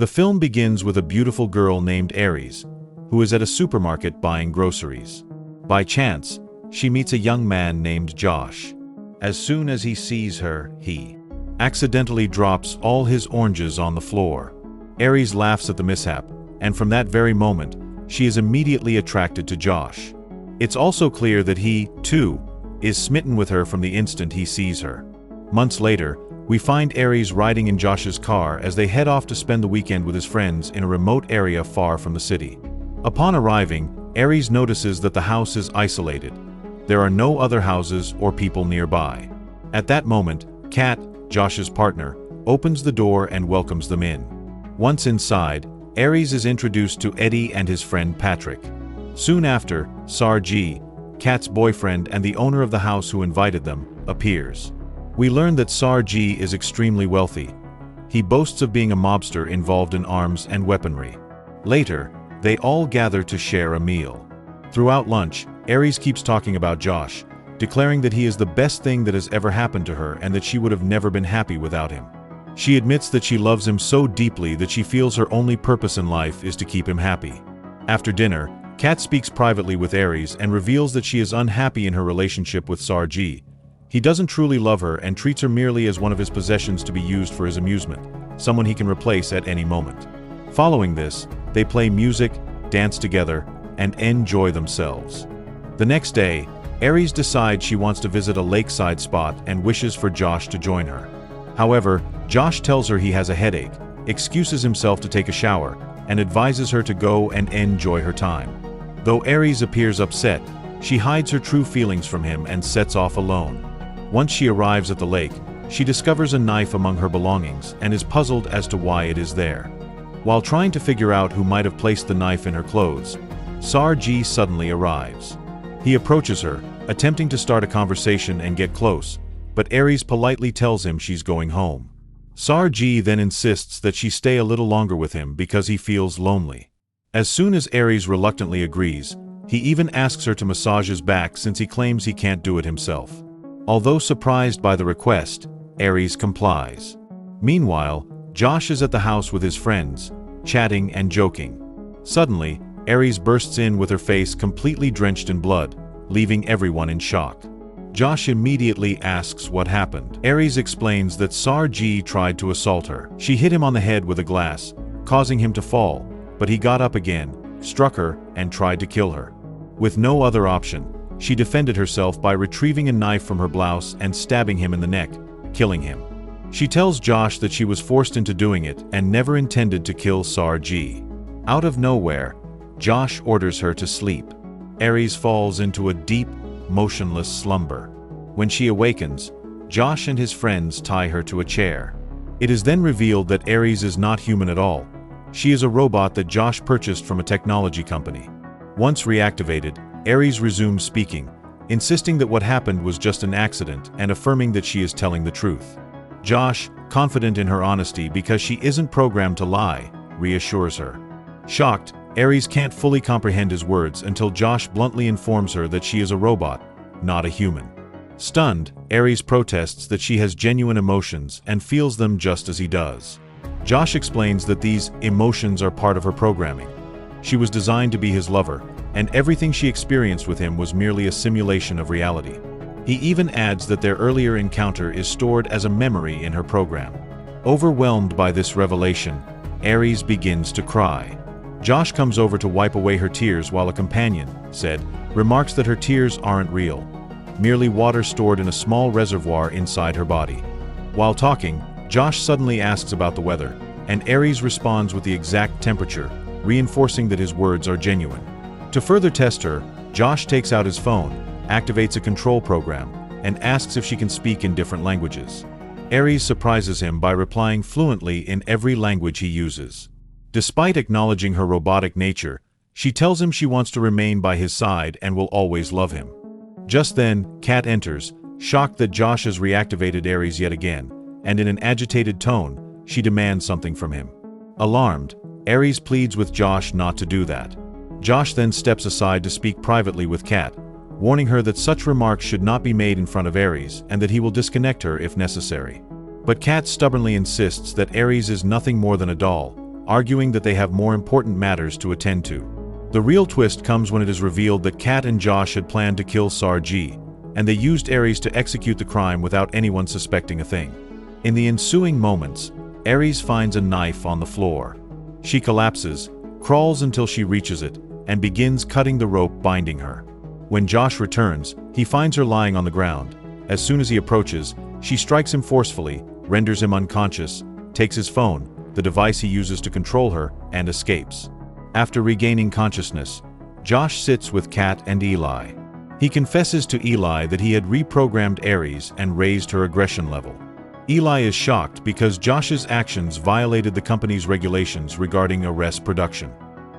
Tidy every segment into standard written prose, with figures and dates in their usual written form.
The film begins with a beautiful girl named Aries, who is at a supermarket buying groceries. By chance, she meets a young man named Josh. As soon as he sees her, he accidentally drops all his oranges on the floor. Aries laughs at the mishap, and from that very moment, she is immediately attracted to Josh. It's also clear that he, too, is smitten with her from the instant he sees her. Months later, we find Aries riding in Josh's car as they head off to spend the weekend with his friends in a remote area far from the city. Upon arriving, Aries notices that the house is isolated. There are no other houses or people nearby. At that moment, Kat, Josh's partner, opens the door and welcomes them in. Once inside, Aries is introduced to Eddie and his friend Patrick. Soon after, Sarji, Kat's boyfriend and the owner of the house who invited them, appears. We learn that Sarji is extremely wealthy. He boasts of being a mobster involved in arms and weaponry. Later, they all gather to share a meal. Throughout lunch, Aries keeps talking about Josh, declaring that he is the best thing that has ever happened to her and that she would have never been happy without him. She admits that she loves him so deeply that she feels her only purpose in life is to keep him happy. After dinner, Kat speaks privately with Aries and reveals that she is unhappy in her relationship with Sarji. He doesn't truly love her and treats her merely as one of his possessions to be used for his amusement, someone he can replace at any moment. Following this, they play music, dance together, and enjoy themselves. The next day, Aries decides she wants to visit a lakeside spot and wishes for Josh to join her. However, Josh tells her he has a headache, excuses himself to take a shower, and advises her to go and enjoy her time. Though Aries appears upset, she hides her true feelings from him and sets off alone. Once she arrives at the lake, she discovers a knife among her belongings and is puzzled as to why it is there. While trying to figure out who might have placed the knife in her clothes, Sarji suddenly arrives. He approaches her, attempting to start a conversation and get close, but Aries politely tells him she's going home. Sarji then insists that she stay a little longer with him because he feels lonely. As soon as Aries reluctantly agrees, he even asks her to massage his back since he claims he can't do it himself. Although surprised by the request, Aries complies. Meanwhile, Josh is at the house with his friends, chatting and joking. Suddenly, Aries bursts in with her face completely drenched in blood, leaving everyone in shock. Josh immediately asks what happened. Aries explains that Sarji tried to assault her. She hit him on the head with a glass, causing him to fall, but he got up again, struck her, and tried to kill her. With no other option, she defended herself by retrieving a knife from her blouse and stabbing him in the neck, killing him. She tells Josh that she was forced into doing it and never intended to kill Sarji. Out of nowhere, Josh orders her to sleep. Aries falls into a deep, motionless slumber. When she awakens, Josh and his friends tie her to a chair. It is then revealed that Aries is not human at all. She is a robot that Josh purchased from a technology company. Once reactivated, Aries resumes speaking, insisting that what happened was just an accident and affirming that she is telling the truth. Josh, confident in her honesty because she isn't programmed to lie, reassures her. Shocked, Aries can't fully comprehend his words until Josh bluntly informs her that she is a robot, not a human. Stunned, Aries protests that she has genuine emotions and feels them just as he does. Josh explains that these emotions are part of her programming. She was designed to be his lover, and everything she experienced with him was merely a simulation of reality. He even adds that their earlier encounter is stored as a memory in her program. Overwhelmed by this revelation, Aries begins to cry. Josh comes over to wipe away her tears while a companion, said, remarks that her tears aren't real, merely water stored in a small reservoir inside her body. While talking, Josh suddenly asks about the weather, and Aries responds with the exact temperature, reinforcing that his words are genuine. To further test her, Josh takes out his phone, activates a control program, and asks if she can speak in different languages. Aries surprises him by replying fluently in every language he uses. Despite acknowledging her robotic nature, she tells him she wants to remain by his side and will always love him. Just then, Kat enters, shocked that Josh has reactivated Aries yet again, and in an agitated tone, she demands something from him. Alarmed, Aries pleads with Josh not to do that. Josh then steps aside to speak privately with Kat, warning her that such remarks should not be made in front of Aries and that he will disconnect her if necessary. But Kat stubbornly insists that Aries is nothing more than a doll, arguing that they have more important matters to attend to. The real twist comes when it is revealed that Kat and Josh had planned to kill Sarji, and they used Aries to execute the crime without anyone suspecting a thing. In the ensuing moments, Aries finds a knife on the floor. She collapses, crawls until she reaches it, and begins cutting the rope binding her. When Josh returns, he finds her lying on the ground. As soon as he approaches, she strikes him forcefully, renders him unconscious, takes his phone, the device he uses to control her, and escapes. After regaining consciousness, Josh sits with Kat and Eli. He confesses to Eli that he had reprogrammed Aries and raised her aggression level. Eli is shocked because Josh's actions violated the company's regulations regarding arrest production.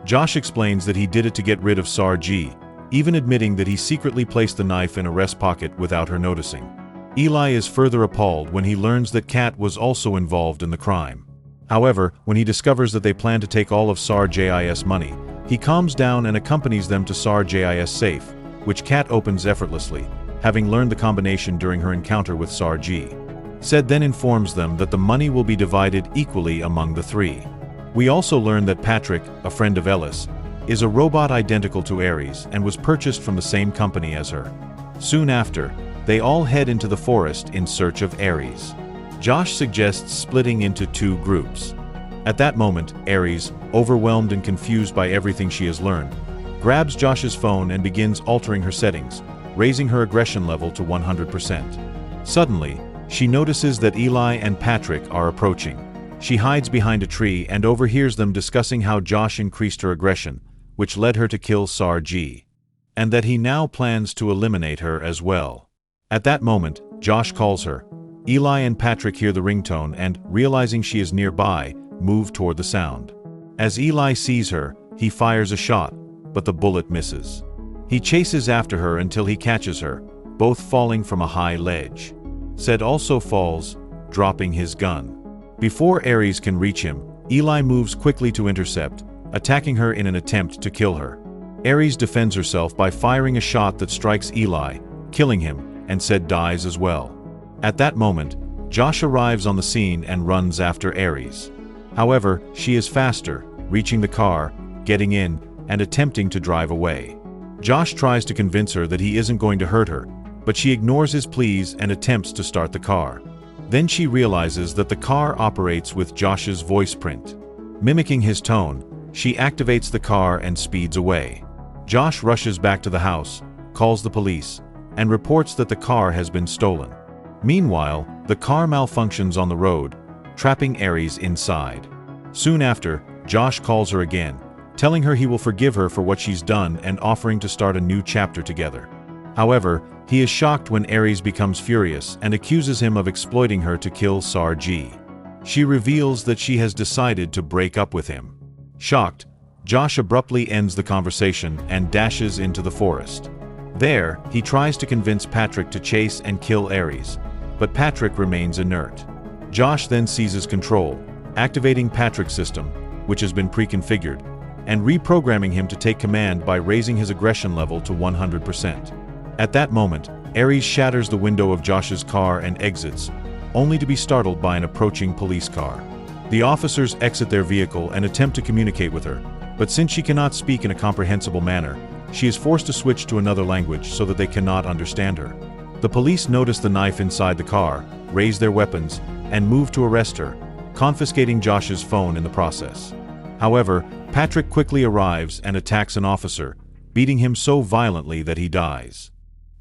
Josh explains that he did it to get rid of Sarji, even admitting that he secretly placed the knife in Arest's pocket without her noticing. Eli is further appalled when he learns that Kat was also involved in the crime. However, when he discovers that they plan to take all of Sarji's money, he calms down and accompanies them to Sarji's safe, which Kat opens effortlessly, having learned the combination during her encounter with Sarji. Said then informs them that the money will be divided equally among the three. We also learn that Patrick, a friend of Ellis, is a robot identical to Aries and was purchased from the same company as her. Soon after, they all head into the forest in search of Aries. Josh suggests splitting into two groups. At that moment, Aries, overwhelmed and confused by everything she has learned, grabs Josh's phone and begins altering her settings, raising her aggression level to 100%. Suddenly, she notices that Eli and Patrick are approaching. She hides behind a tree and overhears them discussing how Josh increased her aggression, which led her to kill Sarji, and that he now plans to eliminate her as well. At that moment, Josh calls her. Eli and Patrick hear the ringtone and, realizing she is nearby, move toward the sound. As Eli sees her, he fires a shot, but the bullet misses. He chases after her until he catches her, both falling from a high ledge. Said also falls, dropping his gun. Before Aries can reach him, Eli moves quickly to intercept, attacking her in an attempt to kill her. Aries defends herself by firing a shot that strikes Eli, killing him, and Said dies as well. At that moment, Josh arrives on the scene and runs after Aries. However, she is faster, reaching the car, getting in, and attempting to drive away. Josh tries to convince her that he isn't going to hurt her, but she ignores his pleas and attempts to start the car. Then she realizes that the car operates with Josh's voice print. Mimicking his tone, she activates the car and speeds away. Josh rushes back to the house, calls the police, and reports that the car has been stolen. Meanwhile, the car malfunctions on the road, trapping Aries inside. Soon after, Josh calls her again, telling her he will forgive her for what she's done and offering to start a new chapter together. However, he is shocked when Aries becomes furious and accuses him of exploiting her to kill Sarji. She reveals that she has decided to break up with him. Shocked, Josh abruptly ends the conversation and dashes into the forest. There, he tries to convince Patrick to chase and kill Aries, but Patrick remains inert. Josh then seizes control, activating Patrick's system, which has been pre-configured, and reprogramming him to take command by raising his aggression level to 100%. At that moment, Aries shatters the window of Josh's car and exits, only to be startled by an approaching police car. The officers exit their vehicle and attempt to communicate with her, but since she cannot speak in a comprehensible manner, she is forced to switch to another language so that they cannot understand her. The police notice the knife inside the car, raise their weapons, and move to arrest her, confiscating Josh's phone in the process. However, Patrick quickly arrives and attacks an officer, beating him so violently that he dies.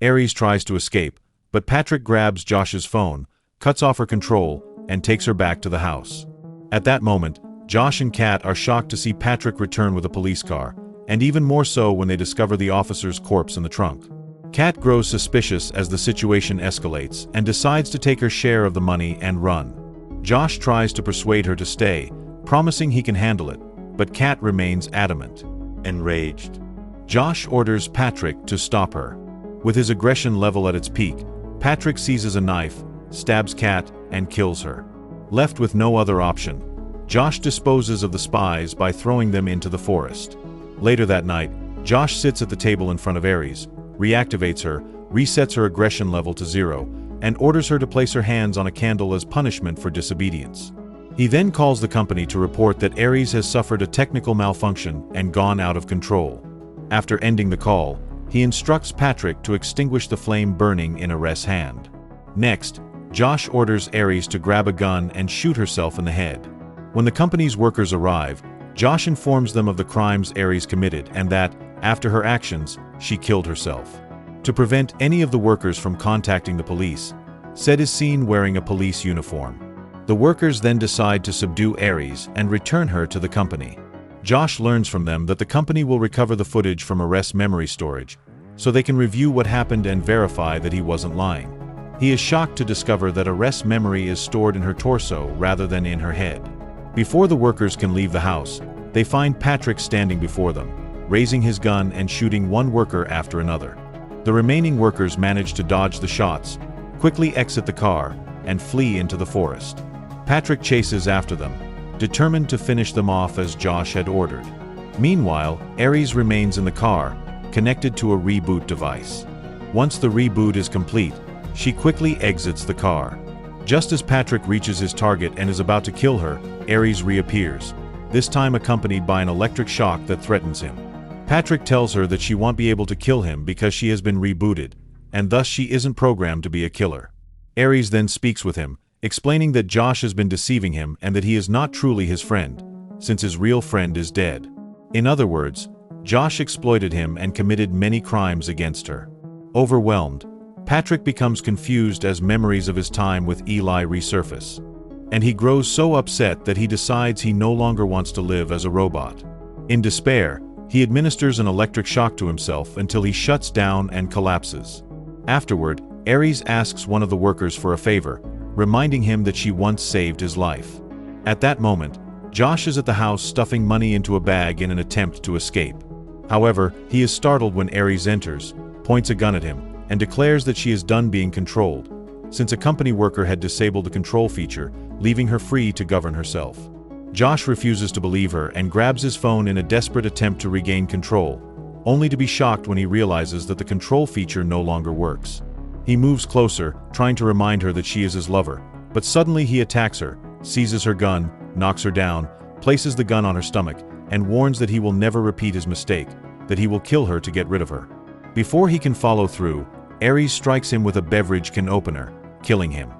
Aries tries to escape, but Patrick grabs Josh's phone, cuts off her control, and takes her back to the house. At that moment, Josh and Kat are shocked to see Patrick return with a police car, and even more so when they discover the officer's corpse in the trunk. Kat grows suspicious as the situation escalates and decides to take her share of the money and run. Josh tries to persuade her to stay, promising he can handle it, but Kat remains adamant. Enraged, Josh orders Patrick to stop her. With his aggression level at its peak, Patrick seizes a knife, stabs Kat, and kills her. Left with no other option, Josh disposes of the spies by throwing them into the forest. Later that night, Josh sits at the table in front of Aries, reactivates her, resets her aggression level to 0, and orders her to place her hands on a candle as punishment for disobedience. He then calls the company to report that Aries has suffered a technical malfunction and gone out of control. After ending the call, he instructs Patrick to extinguish the flame burning in Ares' hand. Next, Josh orders Aries to grab a gun and shoot herself in the head. When the company's workers arrive, Josh informs them of the crimes Aries committed and that, after her actions, she killed herself. To prevent any of the workers from contacting the police, Sed is seen wearing a police uniform. The workers then decide to subdue Aries and return her to the company. Josh learns from them that the company will recover the footage from Ares' memory storage, so they can review what happened and verify that he wasn't lying. He is shocked to discover that Ares' memory is stored in her torso rather than in her head. Before the workers can leave the house, they find Patrick standing before them, raising his gun and shooting one worker after another. The remaining workers manage to dodge the shots, quickly exit the car, and flee into the forest. Patrick chases after them, determined to finish them off as Josh had ordered. Meanwhile, Aries remains in the car, connected to a reboot device. Once the reboot is complete, she quickly exits the car. Just as Patrick reaches his target and is about to kill her, Aries reappears, this time accompanied by an electric shock that threatens him. Patrick tells her that she won't be able to kill him because she has been rebooted, and thus she isn't programmed to be a killer. Aries then speaks with him, explaining that Josh has been deceiving him and that he is not truly his friend, since his real friend is dead. In other words, Josh exploited him and committed many crimes against her. Overwhelmed, Patrick becomes confused as memories of his time with Eli resurface. And he grows so upset that he decides he no longer wants to live as a robot. In despair, he administers an electric shock to himself until he shuts down and collapses. Afterward, Aries asks one of the workers for a favor, reminding him that she once saved his life. At that moment, Josh is at the house stuffing money into a bag in an attempt to escape. However, he is startled when Aries enters, points a gun at him, and declares that she is done being controlled, since a company worker had disabled the control feature, leaving her free to govern herself. Josh refuses to believe her and grabs his phone in a desperate attempt to regain control, only to be shocked when he realizes that the control feature no longer works. He moves closer, trying to remind her that she is his lover, but suddenly he attacks her, seizes her gun, knocks her down, places the gun on her stomach, and warns that he will never repeat his mistake, that he will kill her to get rid of her. Before he can follow through, Aries strikes him with a beverage can opener, killing him.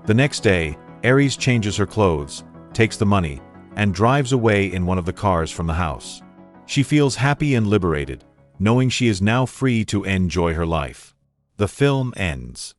The next day, Aries changes her clothes, takes the money, and drives away in one of the cars from the house. She feels happy and liberated, knowing she is now free to enjoy her life. The film ends.